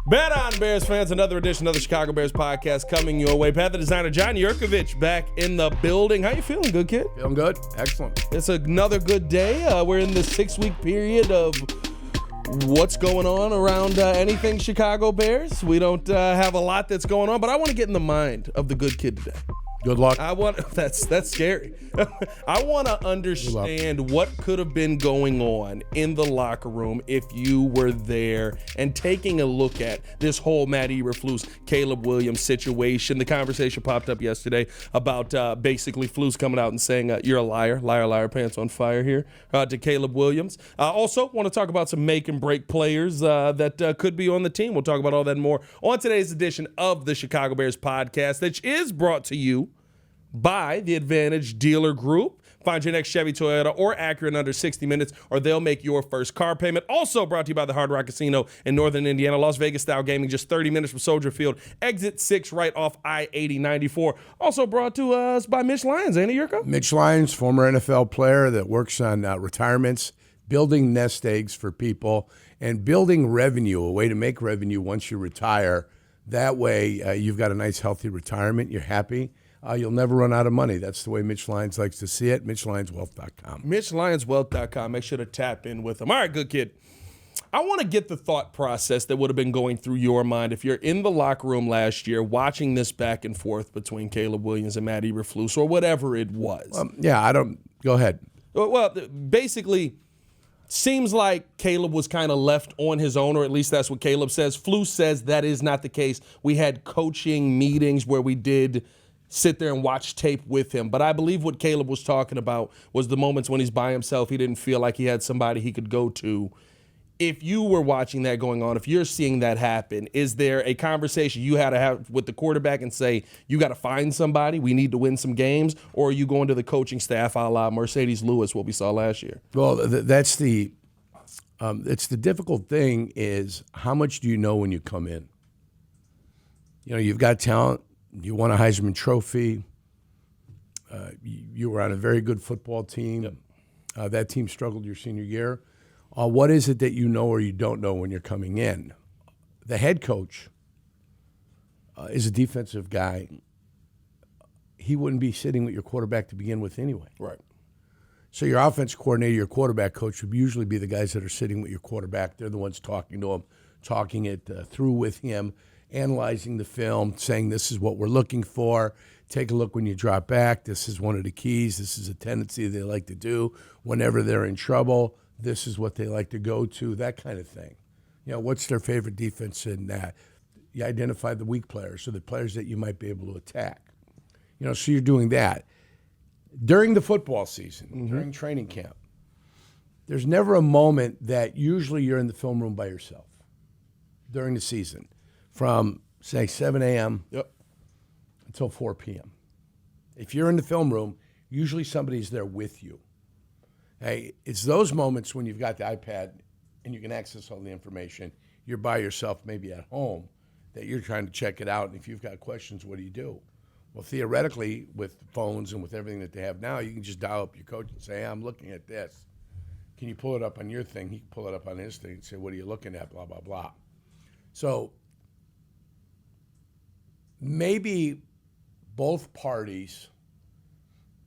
Bet on Bears fans, another edition of the Chicago Bears podcast coming your way. Pat the designer, John Jurko back in the building. How you feeling, good kid? Feeling good. Excellent. It's another good day. We're in the 6-week period of what's going on around anything Chicago Bears. We don't have a lot that's going on, but I want to get in the mind of the good kid today. Good luck. That's scary. I want to understand what could have been going on in the locker room if you were there and taking a look at this whole Matt Eberflus, Caleb Williams situation. The conversation popped up yesterday about basically Flus coming out and saying, you're a liar, liar, pants on fire here to Caleb Williams. Also, want to talk about some make and break players that could be on the team. We'll talk about all that and more on today's edition of the Chicago Bears podcast, which is brought to you by the Advantage Dealer Group. Find your next Chevy, Toyota, or Acura in under 60 minutes, or they'll make your first car payment. Also brought to you by the Hard Rock Casino in Northern Indiana. Las Vegas-style gaming, just 30 minutes from Soldier Field. Exit 6 right off I-80-94. Also brought to us by Mitch Lyons. Ain't it, Jurko? Mitch Lyons, former NFL player that works on retirements, building nest eggs for people, and building revenue, a way to make revenue once you retire. That way, you've got a nice, healthy retirement. You're happy. You'll never run out of money. That's the way Mitch Lyons likes to see it. MitchLyonsWealth.com. MitchLyonsWealth.com. Make sure to tap in with him. All right, good kid. I want to get the thought process that would have been going through your mind if you're in the locker room last year watching this back and forth between Caleb Williams and Matt Eberflus or whatever it was. Go ahead. Well, basically, seems like Caleb was kind of left on his own, or at least that's what Caleb says. Flus says that is not the case. We had coaching meetings where we did sit there and watch tape with him. But I believe what Caleb was talking about was the moments when he's by himself, he didn't feel like he had somebody he could go to. If you were watching that going on, if you're seeing that happen, is there a conversation you had to have with the quarterback and say, you got to find somebody, we need to win some games, or are you going to the coaching staff a la Mercedes Lewis, what we saw last year? Well, that's it's the difficult thing is how much do you know when you come in? You know, you've got talent. You won a Heisman Trophy. You were on a very good football team. Yep. That team struggled your senior year. What is it that you know or you don't know when you're coming in? The head coach is a defensive guy. He wouldn't be sitting with your quarterback to begin with anyway. Right. So your offense coordinator, your quarterback coach would usually be the guys that are sitting with your quarterback. They're the ones talking to him, talking it through with him, analyzing the film, saying this is what we're looking for. Take a look when you drop back. This is one of the keys. This is a tendency they like to do whenever they're in trouble. This is what they like to go to, that kind of thing. You know, what's their favorite defense in that? You identify the weak players, so the players that you might be able to attack. You know, so you're doing that. During the football season, during training camp, there's never a moment that usually you're in the film room by yourself during the season. From, say, 7 a.m. Until 4 p.m. If you're in the film room, usually somebody's there with you. Hey, it's those moments when you've got the iPad and you can access all the information. You're by yourself, maybe at home, that you're trying to check it out. And if you've got questions, what do you do? Well, theoretically, with phones and with everything that they have now, you can just dial up your coach and say, hey, I'm looking at this. Can you pull it up on your thing? He can pull it up on his thing and say, what are you looking at, blah, blah, blah. So maybe both parties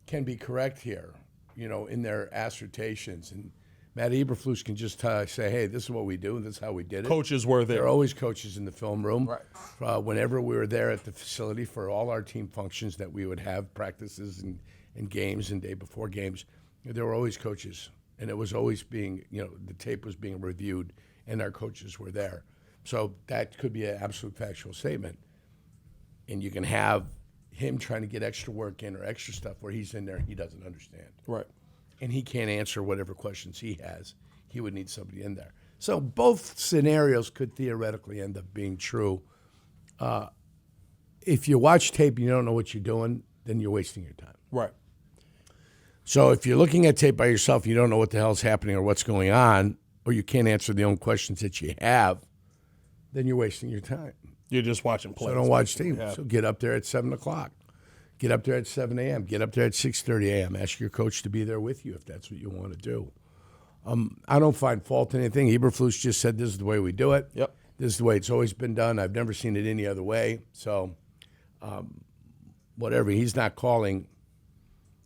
can be correct here, you know, in their assertions. And Matt Eberflus can just say, hey, this is what we do, and this is how we did it. Coaches were there. There are always coaches in the film room. Right. Whenever we were there at the facility for all our team functions that we would have, practices and games and day before games, there were always coaches. And it was always being, you know, the tape was being reviewed, and our coaches were there. So that could be an absolute factual statement. And you can have him trying to get extra work in or extra stuff where he's in there and he doesn't understand. Right. And he can't answer whatever questions he has. He would need somebody in there. So both scenarios could theoretically end up being true. If you watch tape and you don't know what you're doing, then you're wasting your time. Right. So if you're looking at tape by yourself, you don't know what the hell's happening or what's going on, or you can't answer the own questions that you have, then you're wasting your time. You're just watching plays. So don't watch tape. So get up there at 7 o'clock. Get up there at 7 a.m. Get up there at 6:30 a.m. Ask your coach to be there with you if that's what you want to do. I don't find fault in anything. Eberflus just said this is the way we do it. Yep. This is the way it's always been done. I've never seen it any other way. So, whatever. He's not calling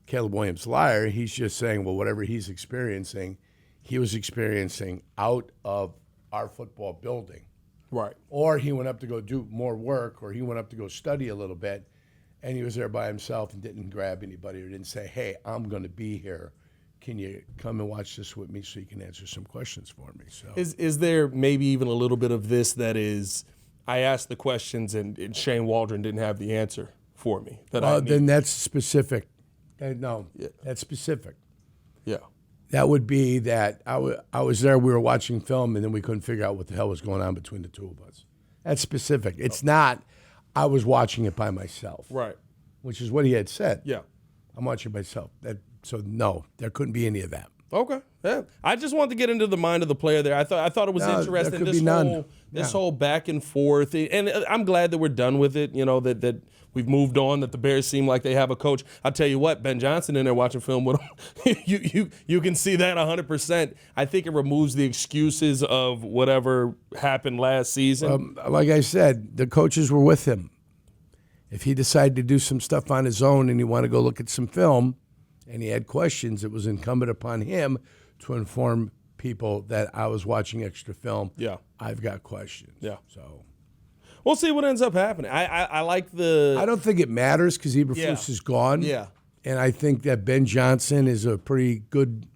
Caleb Williams a liar. He's just saying, well, whatever he's experiencing, he was experiencing out of our football building. Right. Or he went up to go do more work, or he went up to go study a little bit, and he was there by himself and didn't grab anybody or didn't say, hey, I'm going to be here. Can you come and watch this with me so you can answer some questions for me? So is there maybe even a little bit of this that is, I asked the questions and Shane Waldron didn't have the answer for me? Then that's specific. That's specific. Yeah. That would be that I was there, we were watching film, and then we couldn't figure out what the hell was going on between the two of us. That's specific. It's not I was watching it by myself. Right. Which is what he had said. Yeah. I'm watching myself. So no, there couldn't be any of that. Okay. Yeah. I just wanted to get into the mind of the player there. I thought it was interesting. This whole back and forth, and I'm glad that we're done with it. You know that we've moved on. That the Bears seem like they have a coach. I'll tell you what, Ben Johnson in there watching film with him, you can see that 100%. I think it removes the excuses of whatever happened last season. Like I said, the coaches were with him. If he decided to do some stuff on his own and he wanted to go look at some film, and he had questions, it was incumbent upon him to inform people that I was watching extra film. Yeah. I've got questions. Yeah. So we'll see what ends up happening. I like the... I don't think it matters because Eberflus is gone. Yeah. And I think that Ben Johnson is a pretty good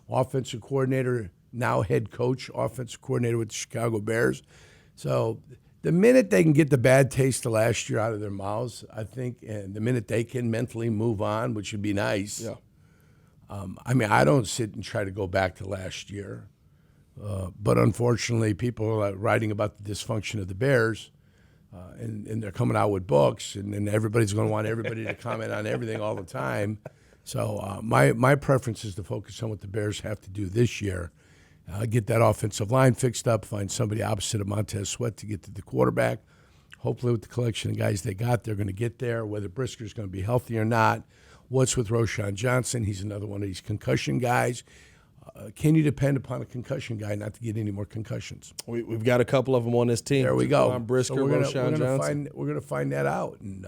offensive coordinator, now head coach, offensive coordinator with the Chicago Bears. So the minute they can get the bad taste of last year out of their mouths, I think, and the minute they can mentally move on, which would be nice. Yeah. I don't sit and try to go back to last year. But unfortunately, people are writing about the dysfunction of the Bears, and they're coming out with books, and everybody's going to want everybody to comment on everything all the time. So my preference is to focus on what the Bears have to do this year. Get that offensive line fixed up, find somebody opposite of Montez Sweat to get to the quarterback. Hopefully with the collection of guys they got, they're going to get there, whether Brisker's going to be healthy or not. What's with Roshan Johnson? He's another one of these concussion guys. Can you depend upon a concussion guy not to get any more concussions? We've got a couple of them on this team. There we go. Brisker, so Roshan Johnson. We're going to find that out. And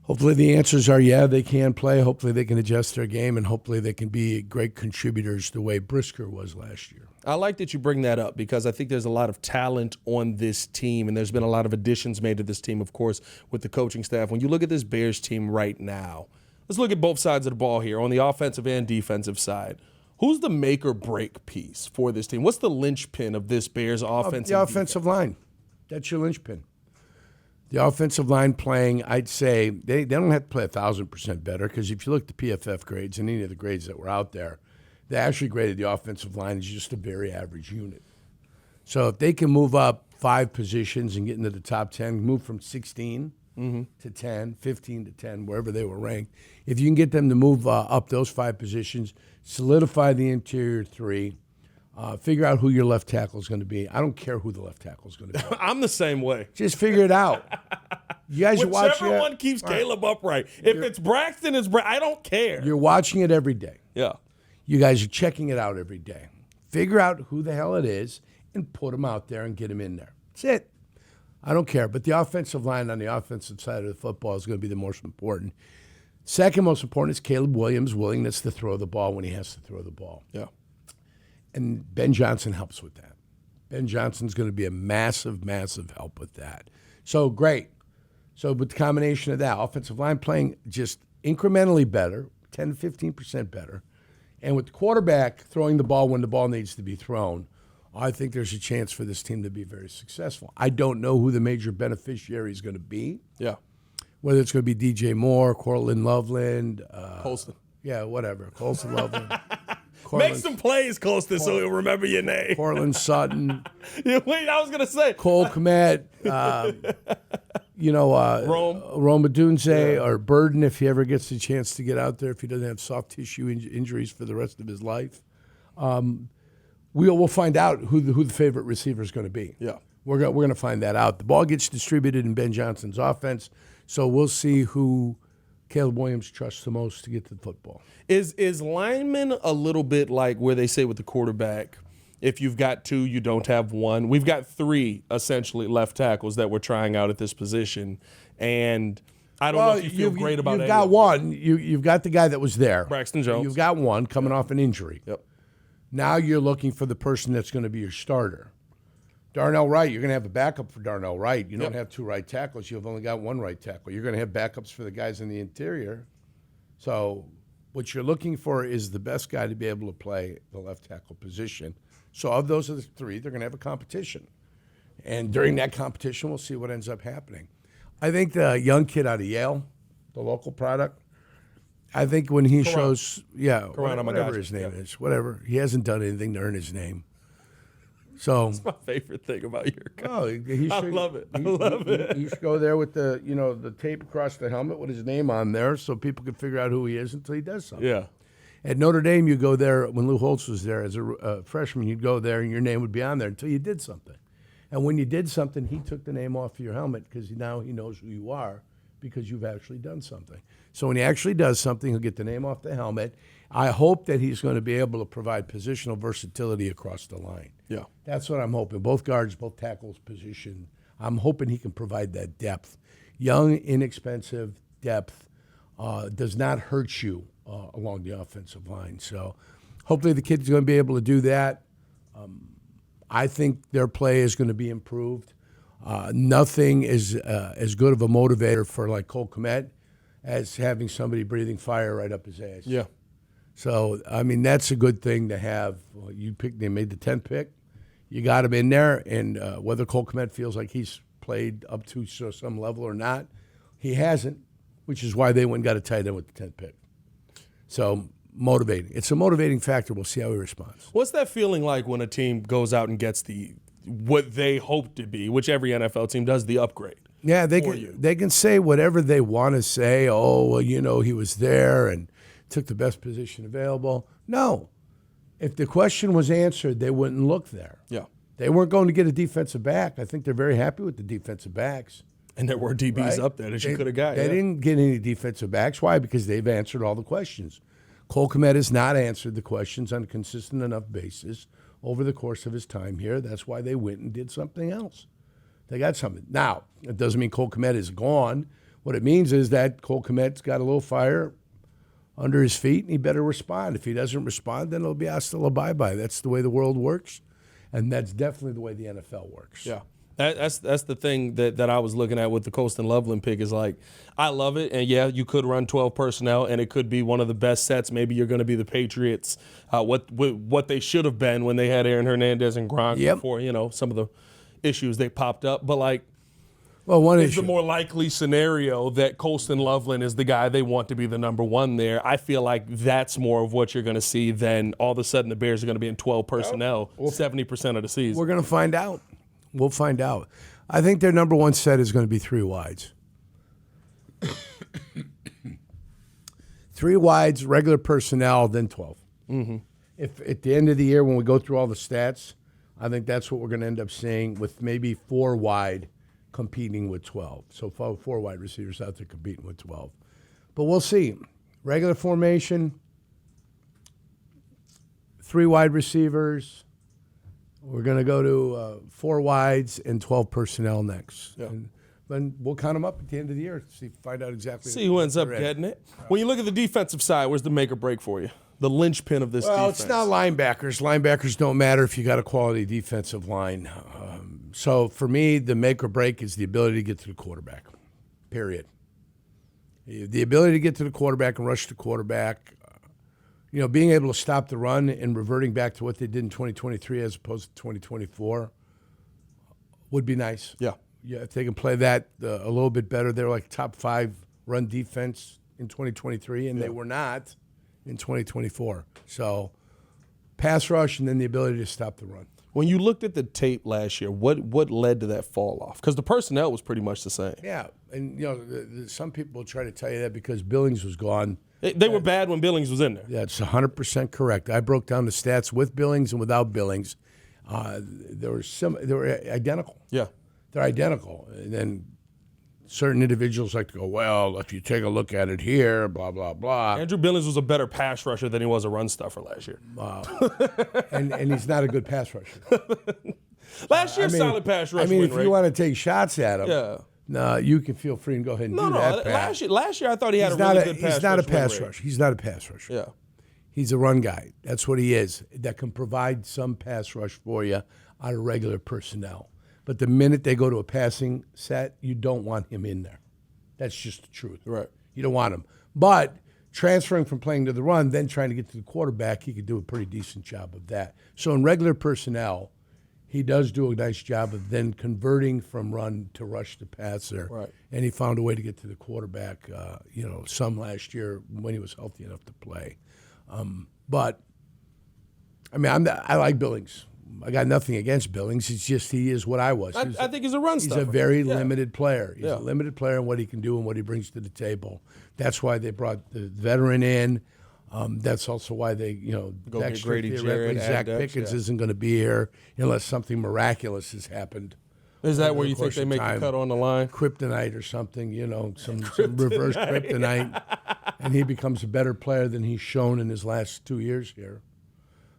hopefully the answers are, yeah, they can play. Hopefully they can adjust their game, and hopefully they can be great contributors the way Brisker was last year. I like that you bring that up because I think there's a lot of talent on this team, and there's been a lot of additions made to this team, of course, with the coaching staff. When you look at this Bears team right now, let's look at both sides of the ball here, on the offensive and defensive side. Who's the make or break piece for this team? What's the linchpin of this Bears offense? The offensive line. That's your linchpin. The offensive line playing, I'd say, they don't have to play 1,000% better, because if you look at the PFF grades and any of the grades that were out there, they actually graded the offensive line as just a very average unit. So if they can move up 5 positions and get into the top 10, move from 16 to 10, 15 to 10, wherever they were ranked, if you can get them to move up those 5 positions, solidify the interior 3, figure out who your left tackle is going to be. I don't care who the left tackle is going to be. I'm the same way. Just figure it out. You guys are watching it. Whichever one keeps Caleb upright. If it's Braxton, it's Braxton. I don't care. You're watching it every day. Yeah. You guys are checking it out every day. Figure out who the hell it is and put him out there and get him in there. That's it. I don't care. But the offensive line on the offensive side of the football is going to be the most important. Second most important is Caleb Williams' willingness to throw the ball when he has to throw the ball. Yeah. And Ben Johnson helps with that. Ben Johnson's going to be a massive, massive help with that. So, great. So, with the combination of that, offensive line playing just incrementally better, 10 to 15% better, and with the quarterback throwing the ball when the ball needs to be thrown, I think there's a chance for this team to be very successful. I don't know who the major beneficiary is going to be. Yeah. Whether it's going to be DJ Moore, Cortland Loveland. Colston. Yeah, whatever. Colston Loveland. Make some plays, Colston, so he'll remember your name. Cortland Sutton. Yeah, wait, I was going to say. Cole Kmet. Rome Odunze, or Burden, if he ever gets the chance to get out there, if he doesn't have soft tissue injuries for the rest of his life. We'll find out who the favorite receiver is going to be. Yeah. We're going to find that out. The ball gets distributed in Ben Johnson's offense, so we'll see who Caleb Williams trusts the most to get to the football. Is lineman a little bit like where they say with the quarterback, If you've got 2, you don't have 1. We've got 3 essentially left tackles that we're trying out at this position, and I don't know if you feel great about it. You've got one. You've got the guy that was there, Braxton Jones. You've got one coming off an injury. Yep. Now you're looking for the person that's going to be your starter. Darnell Wright, you're going to have a backup for Darnell Wright. You don't have 2 right tackles. You've only got 1 right tackle. You're going to have backups for the guys in the interior. So what you're looking for is the best guy to be able to play the left tackle position. So of those of the 3, they're going to have a competition. And during that competition, we'll see what ends up happening. I think the young kid out of Yale, the local product, I think when he shows, whatever his name is, whatever, he hasn't done anything to earn his name. So that's my favorite thing about Jurko. Oh, I love it. I love it. He should go there with the tape across the helmet with his name on there, so people can figure out who he is until he does something. Yeah. At Notre Dame, you go there when Lou Holtz was there as a freshman. You'd go there and your name would be on there until you did something. And when you did something, he took the name off of your helmet because now he knows who you are because you've actually done something. So when he actually does something, he'll get the name off the helmet. I hope that he's going to be able to provide positional versatility across the line. Yeah. That's what I'm hoping. Both guards, both tackles position. I'm hoping he can provide that depth. Young, inexpensive depth does not hurt you along the offensive line. So hopefully the kid's going to be able to do that. I think their play is going to be improved. Nothing is as good of a motivator for like Cole Kmet as having somebody breathing fire right up his ass. Yeah. So, I mean, that's a good thing to have. They made the 10th pick. You got him in there, and whether Cole Kmet feels like he's played up to some level or not, he hasn't, which is why they went and got a tight end with the 10th pick. So, motivating. It's a motivating factor. We'll see how he responds. What's that feeling like when a team goes out and gets what they hope to be, which every NFL team does, the upgrade? Yeah, they can say whatever they want to say. Oh, well, he was there and took the best position available. No. If the question was answered, they wouldn't look there. Yeah. They weren't going to get a defensive back. I think they're very happy with the defensive backs. And there were DBs up there that you could have got. They didn't get any defensive backs. Why? Because they've answered all the questions. Cole Kmet has not answered the questions on a consistent enough basis over the course of his time here. That's why they went and did something else. They got something. Now, it doesn't mean Cole Kmet is gone. What it means is that Cole Kmet's got a little fire under his feet, and he better respond. If he doesn't respond, then it'll be hasta la bye-bye. That's the way the world works, and that's definitely the way the NFL works. Yeah. That's the thing that I was looking at with the Colston Loveland pick is like, I love it, and yeah, you could run 12 personnel, and it could be one of the best sets. Maybe you're going to be the Patriots, what they should have been when they had Aaron Hernandez and Gronk before, some of the issues they popped up. But like, it's the more likely scenario that Colston Loveland is the guy they want to be the number 1 there. I feel like that's more of what you're going to see than all of a sudden the Bears are going to be in 12 personnel 70% of the season. We're going to find out. We'll find out. I think their number 1 set is going to be 3 wides. 3 wides, regular personnel, then 12. Mm-hmm. If at the end of the year when we go through all the stats, I think that's what we're going to end up seeing with maybe 4 wide competing with 12. So 4 wide receivers out there competing with 12. But we'll see. Regular formation, 3 wide receivers. We're going to go to 4 wides and 12 personnel next. Yeah. And then we'll count them up at the end of the year to find out exactly. See who ends up getting it. When you look at the defensive side, where's the make or break for you? The linchpin of this defense. Well, it's not linebackers. Linebackers don't matter if you got a quality defensive line. So for me, the make or break is the ability to get to the quarterback, period. The ability to get to the quarterback and rush the quarterback, being able to stop the run and reverting back to what they did in 2023 as opposed to 2024 would be nice. Yeah. Yeah, if they can play that a little bit better. They were like top 5 run defense in 2023, and they were not in 2024. So pass rush and then the ability to stop the run. When you looked at the tape last year, what led to that fall off? Because the personnel was pretty much the same. Yeah, and some people try to tell you that because Billings was gone. They were bad when Billings was in there. That's 100% correct. I broke down the stats with Billings and without Billings. They were identical. Yeah, they're identical. And then certain individuals like to go, well, if you take a look at it here, blah, blah, blah. Andrew Billings was a better pass rusher than he was a run stuffer last year. And he's not a good pass rusher. Last year, solid pass rush. I mean, if you want to take shots at him, no, you can feel free and go ahead and do that. Last year, I thought he had a really good pass rush. He's not a pass rusher. He's not a pass rusher. Yeah. He's a run guy. That's what he is. That can provide some pass rush for you out of regular personnel. But the minute they go to a passing set, you don't want him in there. That's just the truth. Right. You don't want him. But transferring from playing to the run, then trying to get to the quarterback, he could do a pretty decent job of that. So in regular personnel, he does do a nice job of then converting from run to rush to passer. Right. And he found a way to get to the quarterback, some last year when he was healthy enough to play. But, I mean, I like Billings. I got nothing against Billings. It's just he is what I was. I think he's a run stuffer. He's a very limited player. He's a limited player in what he can do and what he brings to the table. That's why they brought the veteran in. That's also why they, Go get Grady Jarrett. Zach Pickens isn't going to be here unless something miraculous has happened. Is that where you think they make the cut on the line? Kryptonite or something, some reverse kryptonite, and he becomes a better player than he's shown in his last 2 years here.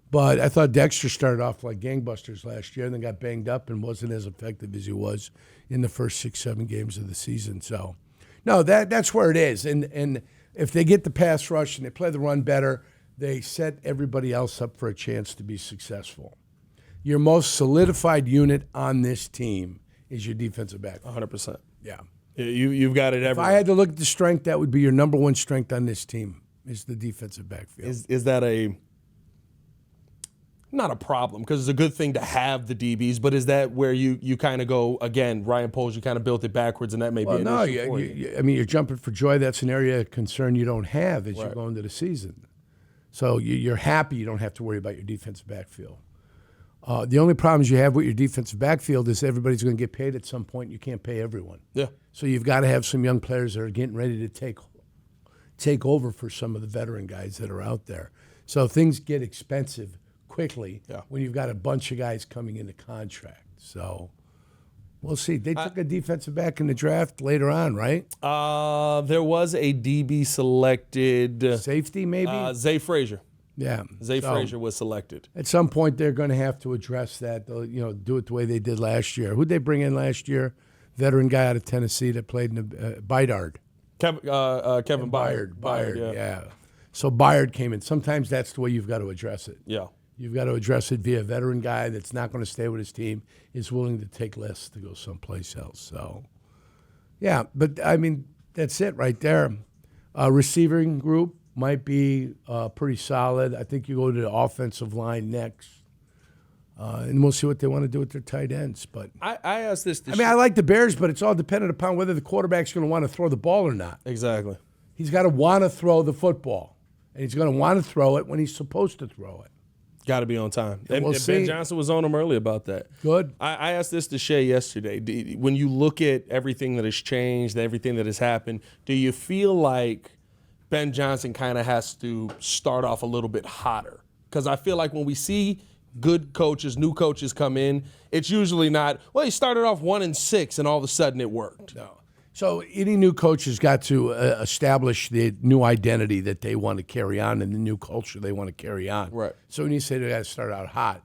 But I thought Dexter started off like gangbusters last year and then got banged up and wasn't as effective as he was in the first 6-7 games of the season. So, no, that's where it is. And if they get the pass rush and they play the run better, they set everybody else up for a chance to be successful. Your most solidified unit on this team is your defensive back. 100%. Yeah. You've got it everywhere. If I had to look at the strength, that would be your number one strength on this team is the defensive backfield. Is that not a problem because it's a good thing to have the DBs, but is that where you kind of go, again, Ryan Poles, you kind of built it backwards and that may be an issue for you. I mean, you're jumping for joy. That's an area of concern you don't have as you're going to the season. So you're happy you don't have to worry about your defensive backfield. The only problems you have with your defensive backfield is everybody's going to get paid at some point. You can't pay everyone. Yeah. So you've got to have some young players that are getting ready to take over for some of the veteran guys that are out there. So things get expensive quickly when you've got a bunch of guys coming into contract. So we'll see. They took a defensive back in the draft later on, right? There was a DB selected. Safety, maybe? Zay Frazier. Yeah. Zay Frazier was selected. At some point, they're going to have to address that. They'll, do it the way they did last year. Who'd they bring in last year? Veteran guy out of Tennessee that played in the Bydard. Kevin Byard. Byard, yeah. So Byard came in. Sometimes that's the way you've got to address it. Yeah. You've got to address it via a veteran guy that's not going to stay with his team, is willing to take less to go someplace else. So, yeah, but, I mean, that's it right there. Receiving group might be pretty solid. I think you go to the offensive line next. And we'll see what they want to do with their tight ends. But I asked this. I like the Bears, but it's all dependent upon whether the quarterback's going to want to throw the ball or not. Exactly. He's got to want to throw the football. And he's going to want to throw it when he's supposed to throw it. Got to be on time. And we'll Ben Johnson was on him early about that. Good. I asked this to Shay yesterday. When you look at everything that has changed, everything that has happened, do you feel like Ben Johnson kind of has to start off a little bit hotter? Because I feel like when we see good coaches, new coaches come in, it's usually not, well, he started off 1-6 and all of a sudden it worked. No. So any new coach has got to establish the new identity that they want to carry on and the new culture they want to carry on. Right. So when you say they got to start out hot,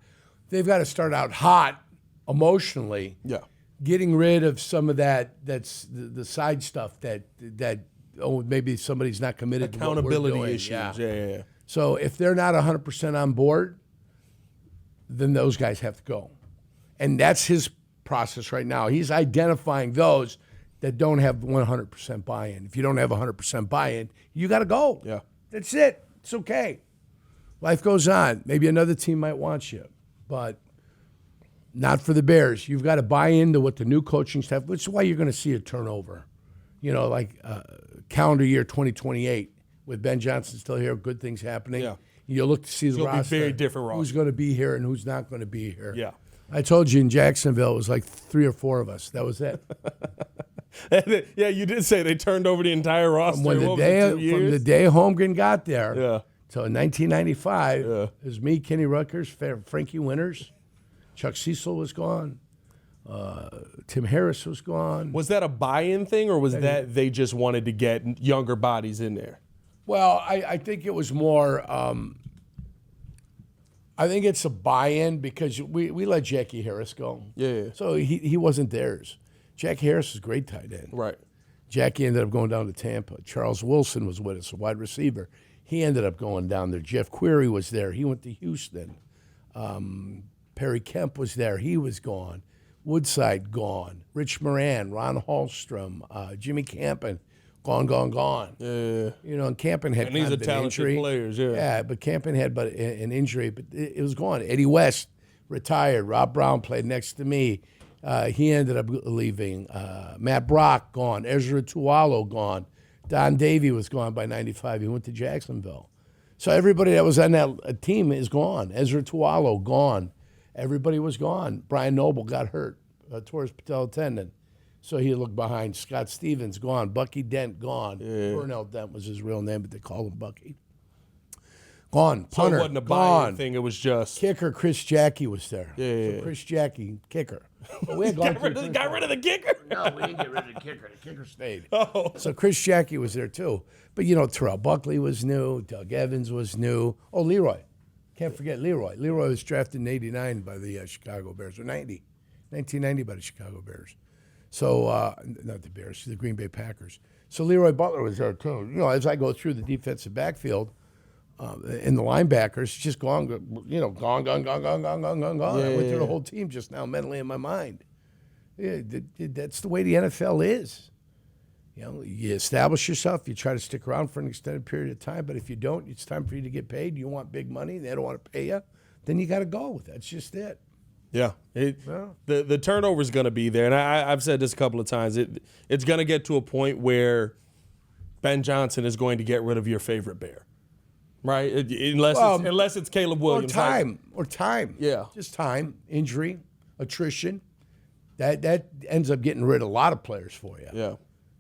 they've got to start out hot emotionally. Yeah. Getting rid of some of that's the side stuff that maybe somebody's not committed to what we're doing. Accountability issues. Yeah. So if they're not 100% on board, then those guys have to go. And that's his process right now. He's identifying those that don't have 100% buy-in. If you don't have 100% buy-in, you got to go. Yeah. That's it. It's okay. Life goes on. Maybe another team might want you, but not for the Bears. You've got to buy into what the new coaching staff, which is why you're going to see a turnover. Like calendar year 2028 with Ben Johnson still here, good things happening. Yeah. You'll look to see the roster. Be very different roster. Who's going to be here and who's not going to be here. Yeah. I told you in Jacksonville, it was like 3 or 4 of us. That was it. Yeah, you did say they turned over the entire roster. From the day Holmgren got there, so in 1995, it was me, Kenny Rutgers, Frankie Winters, Chuck Cecil was gone. Tim Harris was gone. Was that a buy-in thing, or was that they just wanted to get younger bodies in there? Well, I think it was more. I think it's a buy-in because we let Jackie Harris go. Yeah. So he wasn't theirs. Jackie Harris is a great tight end. Right. Jackie ended up going down to Tampa. Charles Wilson was with us, a wide receiver. He ended up going down there. Jeff Query was there. He went to Houston. Perry Kemp was there. He was gone. Woodside gone. Rich Moran, Ron Hallstrom, Jimmy Campen, gone. Yeah. You know, and Campen had And these kind are of an talented injury. players, yeah. Yeah, but Campen had an injury, but it was gone. Eddie West retired. Rob Brown played next to me. He ended up leaving. Matt Brock gone. Ezra Tualo gone. Don Davey was gone by 95. He went to Jacksonville. So everybody that was on that team is gone. Ezra Tualo gone. Everybody was gone. Brian Noble got hurt, tore his patella tendon. So he looked behind. Scott Stevens gone. Bucky Dent gone. Burnell Dent was his real name, but they called him Bucky. Gone. Punter, So it wasn't a gone. buy-in thing. It was just Kicker Chris Jackie was there. Yeah. So Chris Jackie, kicker. But we had gone got rid of the kicker. No, we didn't get rid of the kicker. The kicker stayed. Oh. So Chris Jackie was there too. But, you know, Terrell Buckley was new. Doug Evans was new. Oh, Leroy. Can't forget Leroy. Leroy was drafted in 89 by the Chicago Bears, or 1990 by the Chicago Bears. So, not the Bears, the Green Bay Packers. So Leroy Butler was there too. You know, as I go through the defensive backfield, and the linebackers, just gone. I went through the whole team just now, mentally in my mind. Yeah, that's the way the NFL is. You know, you establish yourself, you try to stick around for an extended period of time, but if you don't, it's time for you to get paid. You want big money, they don't want to pay you, then you got to go. That's just it. Yeah. The turnover is going to be there. And I've said this a couple of times. It's going to get to a point where Ben Johnson is going to get rid of your favorite Bear. Right? Unless it's Caleb Williams. Or time. Yeah. Just time, injury, attrition. That ends up getting rid of a lot of players for you. Yeah.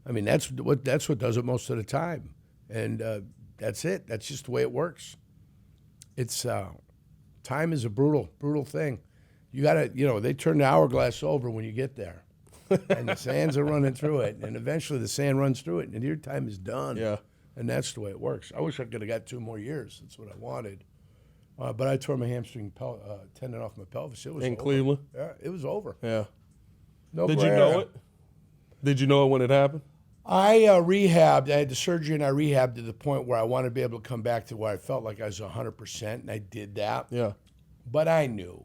I mean, that's what does it most of the time. And that's it. That's just the way it works. It's time is a brutal thing. You got to, they turn the hourglass over when you get there. And the sands are running through it. And eventually the sand runs through it, and your time is done. Yeah. And that's the way it works. I wish I could have got 2 more years. That's what I wanted. But I tore my hamstring tendon off my pelvis. It was In over. Cleveland? Yeah, it was over. Yeah. No Did brainer. you know it? Did you know it when it happened? I rehabbed. I had the surgery, and I rehabbed to the point where I wanted to be able to come back to where I felt like I was 100%, and I did that. Yeah. But I knew.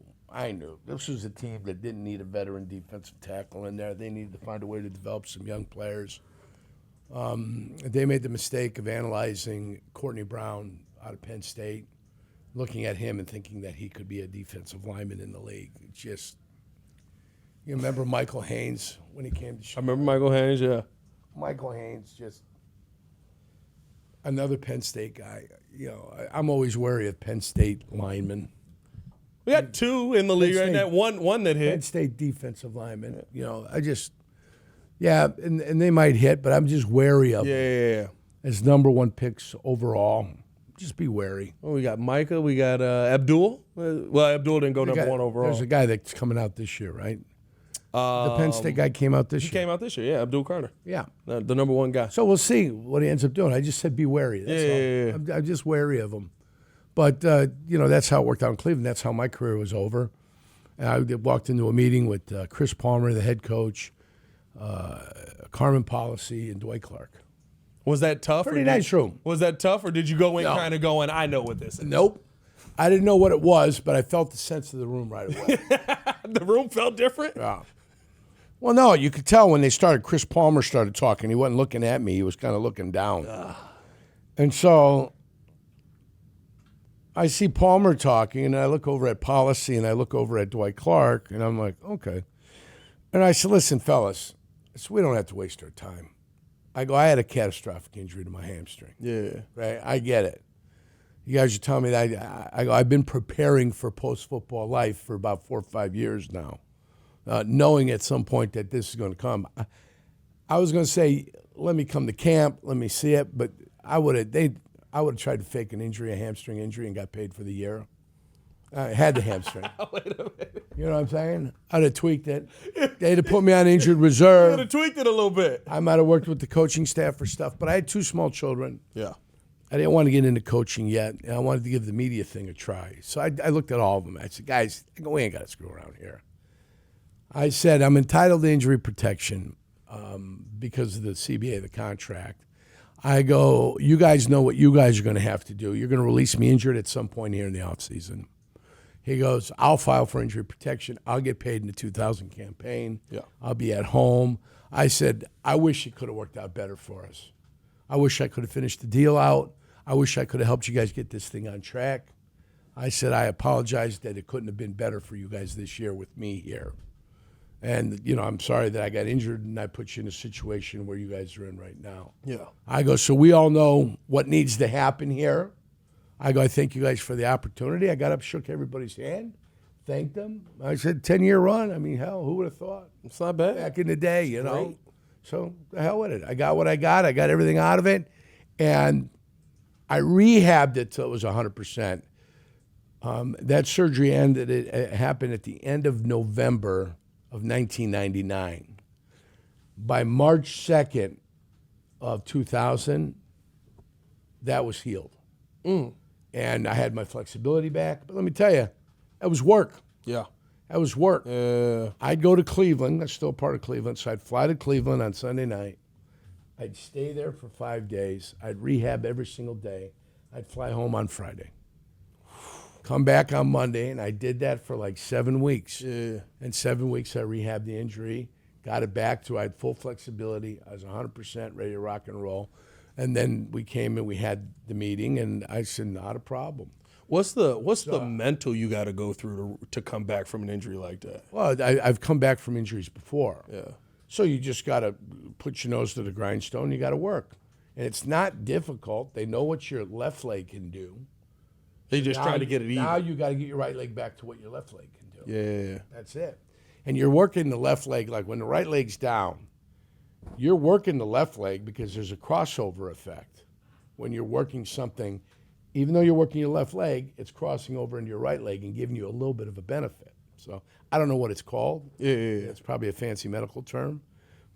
This was a team that didn't need a veteran defensive tackle in there. They needed to find a way to develop some young players. They made the mistake of analyzing Courtney Brown out of Penn State, looking at him and thinking that he could be a defensive lineman in the league. It's just, you remember Michael Haynes when he came to Chicago? I remember Michael Haynes, yeah. Michael Haynes, just another Penn State guy. I'm always wary of Penn State linemen. We got 2 in the league right now. One that Penn hit. State defensive linemen. And they might hit, but I'm just wary of them. Yeah. As number 1 picks overall. Just be wary. Well, we got Micah. We got Abdul. Well, Abdul didn't go number 1 overall. There's a guy that's coming out this year, right? The Penn State guy came out this year. He came out this year, yeah. Abdul Carter. Yeah. The number 1 guy. So we'll see what he ends up doing. I just said be wary. That's all. I'm just wary of him. But, that's how it worked out in Cleveland. That's how my career was over. And I walked into a meeting with Chris Palmer, the head coach, Carmen Policy, and Dwight Clark. Was that tough? Pretty nice room. Was that tough, or did you go in No. kind of going, I know what this is? Nope. I didn't know what it was, but I felt the sense of the room right away. The room felt different? Yeah. Well, no, you could tell when they started. Chris Palmer started talking. He wasn't looking at me. He was kind of looking down. And so I see Palmer talking, and I look over at Policy, and I look over at Dwight Clark, and I'm like, okay. And I said, listen, fellas, we don't have to waste our time. I go, I had a catastrophic injury to my hamstring. Yeah. Right? I get it. You guys are telling me that. I go, I've been preparing for post-football life for about 4 or 5 years now, knowing at some point that this is going to come. I was going to say, let me come to camp, let me see it, but I would have tried to fake an injury, a hamstring injury, and got paid for the year. I had the hamstring. Wait a minute. You know what I'm saying? I'd have tweaked it. They'd have put me on injured reserve. Could have tweaked it a little bit. I might have worked with the coaching staff for stuff, but I had 2 small children. Yeah. I didn't want to get into coaching yet, and I wanted to give the media thing a try. So I looked at all of them. I said, guys, we ain't got to screw around here. I said, I'm entitled to injury protection because of the CBA, the contract. I go, you guys know what you guys are going to have to do. You're going to release me injured at some point here in the offseason. He goes, I'll file for injury protection. I'll get paid in the 2000 campaign. Yeah. I'll be at home. I said, I wish it could have worked out better for us. I wish I could have finished the deal out. I wish I could have helped you guys get this thing on track. I said, I apologize that it couldn't have been better for you guys this year with me here. And, I'm sorry that I got injured and I put you in a situation where you guys are in right now. Yeah. I go, so we all know what needs to happen here. I go, I thank you guys for the opportunity. I got up, shook everybody's hand, thanked them. I said, 10-year run. I mean, hell, who would have thought? It's not bad. Back in the day, you know. Right. So the hell with it. I got what I got. I got everything out of it. And I rehabbed it till it was 100%. That surgery ended. It happened at the end of November of 1999. By March 2nd of 2000, that was healed. And I had my flexibility back. But let me tell you, that was work. Yeah. That was work. I'd go to Cleveland. That's still part of Cleveland. So I'd fly to Cleveland on Sunday night. I'd stay there for 5 days. I'd rehab every single day. I'd fly home on Friday. Come back on Monday, and I did that for like 7 weeks. Yeah. In 7 weeks, I rehabbed the injury, got it back to I had full flexibility. I was 100% ready to rock and roll. And then we came and we had the meeting, and I said, not a problem. What's the mental you got to go through to come back from an injury like that? Well, I've come back from injuries before. Yeah. So you just got to put your nose to the grindstone. You got to work. And it's not difficult. They know what your left leg can do. They just try to get it even. Now you got to get your right leg back to what your left leg can do. Yeah. That's it. And you're working the left leg, like when the right leg's down, you're working the left leg because there's a crossover effect. When you're working something, even though you're working your left leg, it's crossing over into your right leg and giving you a little bit of a benefit. So I don't know what it's called. Yeah. It's probably a fancy medical term.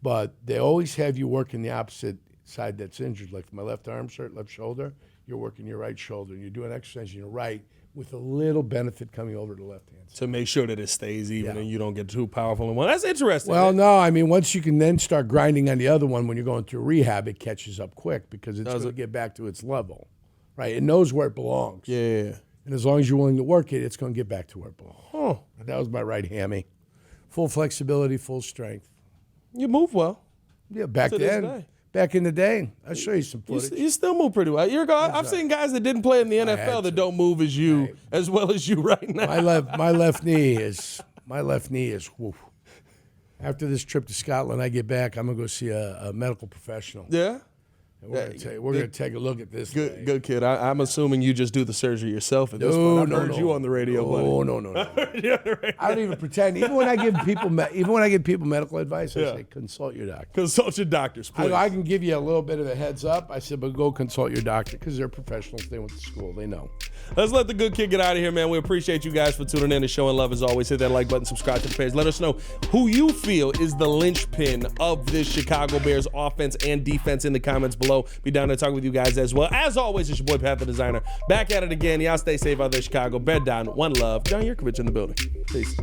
But they always have you working the opposite side that's injured. Like my left arm, left shoulder, you're working your right shoulder. And you're doing exercise in your right with a little benefit coming over to the left hand side. To make sure that it stays even and you don't get too powerful in one. That's interesting. Well, no, I mean, once you can then start grinding on the other one when you're going through rehab, it catches up quick because it's going to get back to its level, right? It knows where it belongs. Yeah. And as long as you're willing to work it, it's going to get back to where it belongs. Huh. And that was my right hammy. Full flexibility, full strength. You move well. Yeah, back then. Back in the day. I'll show you some footage. You still move pretty well. I've seen guys that didn't play in the NFL that don't move as well as you right now. My left knee is woof. After this trip to Scotland, I get back, I'm gonna go see a medical professional. Yeah. And we're gonna take a look at this. Good kid. I'm assuming you just do the surgery yourself at this point. I've heard you on the radio. No. I don't even pretend. Even when I give people medical advice, I say consult your doctor. Consult your doctors, please. I can give you a little bit of a heads up. I said, but go consult your doctor because they're professionals. They went to school. They know. Let's let the good kid get out of here, man. We appreciate you guys for tuning in and showing love as always. Hit that like button, subscribe to the page. Let us know who you feel is the linchpin of this Chicago Bears offense and defense in the comments below. Be down there talking with you guys as well. As always, it's your boy Pat the Designer. Back at it again. Y'all stay safe out there, Chicago. Bed down. One love. John Jurkovic in the building. Peace.